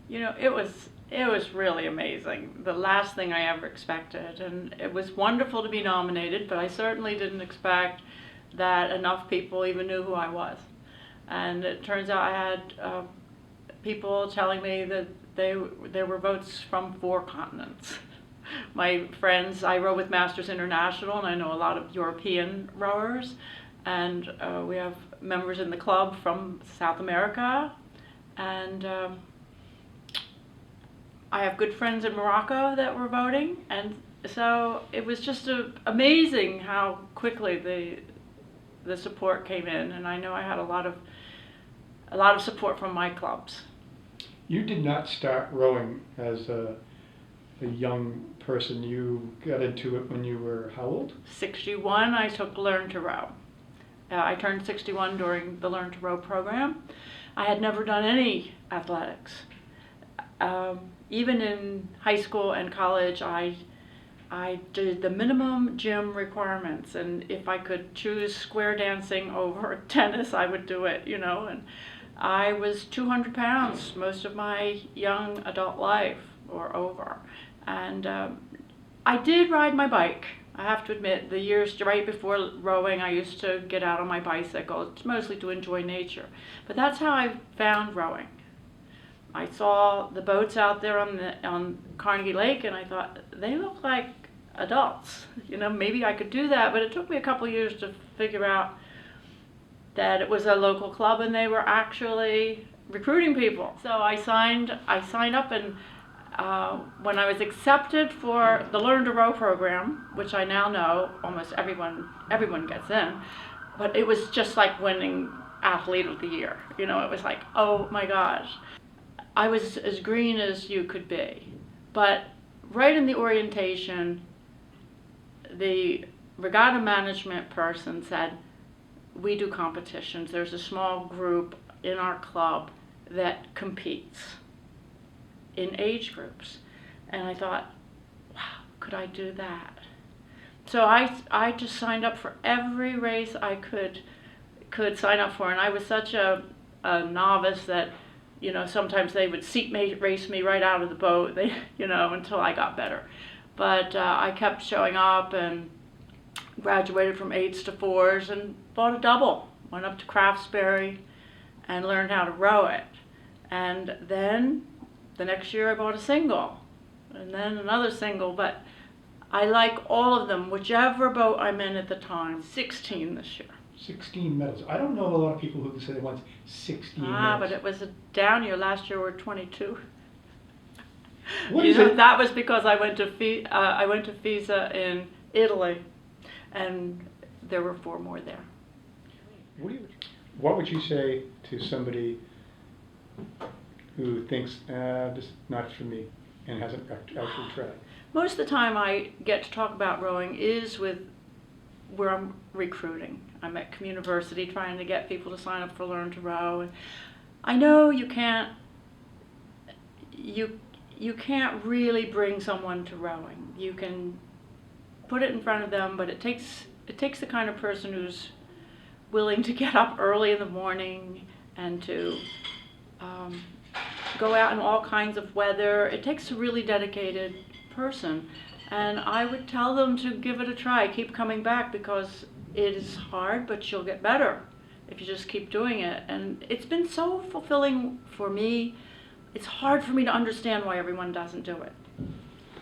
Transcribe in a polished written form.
You know, it was really amazing. The last thing I ever expected, and it was wonderful to be nominated, but I certainly didn't expect that enough people even knew who I was. And it turns out I had people telling me that there were votes from 4 continents. My friends, I row with Masters International, and I know a lot of European rowers, and we have members in the club from South America, and I have good friends in Morocco that were voting, and so it was just amazing how quickly the support came in, and I know I had a lot of support from my clubs. You did not start rowing as a young person. You got into it when you were how old? 61, I took Learn to Row. I turned 61 during the Learn to Row program. I had never done any athletics. Even in high school and college, I did the minimum gym requirements, and if I could choose square dancing over tennis, I would do it, you know. And I was 200 pounds most of my young adult life or over. And I did ride my bike. I have to admit, the years right before rowing, I used to get out on my bicycle. It's mostly to enjoy nature. But that's how I found rowing. I saw the boats out there on Carnegie Lake, and I thought, they look like adults. You know, maybe I could do that, but it took me a couple years to figure out that it was a local club and they were actually recruiting people. So I signed up, and when I was accepted for the Learn to Row program, which I now know almost everyone gets in, but it was just like winning Athlete of the Year. You know, it was like, oh my gosh. I was as green as you could be. But right in the orientation, the regatta management person said, we do competitions. There's a small group in our club that competes in age groups. And I thought, wow, could I do that? So I just signed up for every race I could sign up for. And I was such a novice that, you know, sometimes they would race me right out of the boat, until I got better. But I kept showing up and graduated from 8s to 4s and bought a double. Went up to Craftsbury and learned how to row it. And then the next year I bought a single, and then another single. But I like all of them, whichever boat I'm in at the time. 16 this year. 16 medals. I don't know a lot of people who say they won 16 medals. But it was a down year. Last year were 22. What is it? That was because I went to Pisa in Italy, and there were 4 more there. What would you say to somebody who thinks, this is not for me, and hasn't actually tried? Most of the time I get to talk about rowing is with where I'm recruiting. I'm at Communiversity trying to get people to sign up for Learn to Row. And I know you can't really bring someone to rowing. You can put it in front of them, but it takes the kind of person who's willing to get up early in the morning and to go out in all kinds of weather. It takes a really dedicated person. And I would tell them to give it a try. Keep coming back, because it is hard, but you'll get better if you just keep doing it. And it's been so fulfilling for me. It's hard for me to understand why everyone doesn't do it.